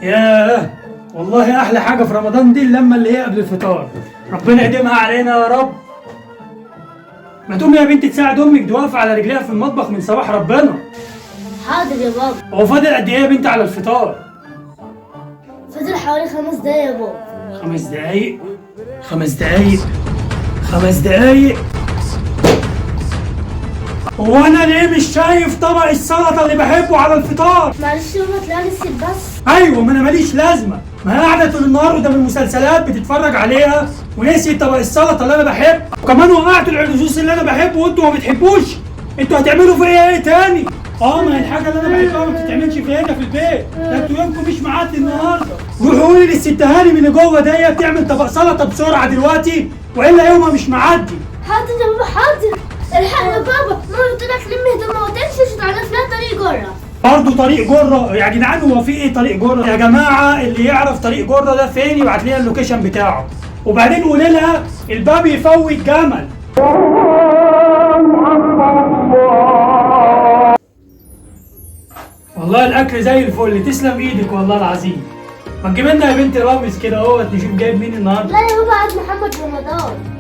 ياه، والله احلى حاجه في رمضان دي اللمه اللي هي قبل الفطار. ربنا يديمها علينا يا رب. ما تقومي يا بنتي تساعد امك، دي واقفه على رجليها في المطبخ من صباح ربنا. حاضر يا بابا. هو فاضل قد ايه يا بنتي على الفطار؟ فاضل حوالي 5 دقايق يا بابا. 5 دقايق؟ 5 دقايق؟ 5 دقايق؟ هو انا ليه مش شايف طبق السلطه اللي بحبه على الفطار؟ معلش يا بابا تلاقيها نسيت بس. ايوه، ما انا ماليش لازمه، ما هي قاعده طول النهار قدام المسلسلات بتتفرج عليها ونسيت طبق السلطه اللي انا بحبه، وكمان وقعت العدسوس اللي انا بحبه وانتوا ما بتحبوش. انتوا هتعملوا فيا ايه تاني؟ ما هي الحاجه اللي انا بحبها ما بتتعملش في هنا في البيت، ده انتوا يومكم مش معدي النهارده. روحوا قولي للست هاني من جوه دي تعمل طبق سلطه بسرعه دلوقتي، والا يومها مش معدي. حاضر يا بابا حاضر. الحق يا بابا، ماما قلت لك لم هدومها وتمشي عشان تعرف لها طريق جره. برضه طريق جره يا جدعان؟ هو في ايه طريق جره يا جماعه؟ اللي يعرف طريق جره ده فين يبعت لنا اللوكيشن بتاعه، وبعدين قولي لها الباب يفوت جمل. والله الاكل زي الفل، تسلم ايدك والله العظيم. ما تجيب لنا يا بنتي رامز كده اهوت نشوف جايب مين النهارده. لا يا بابا، عايز محمد رمضان.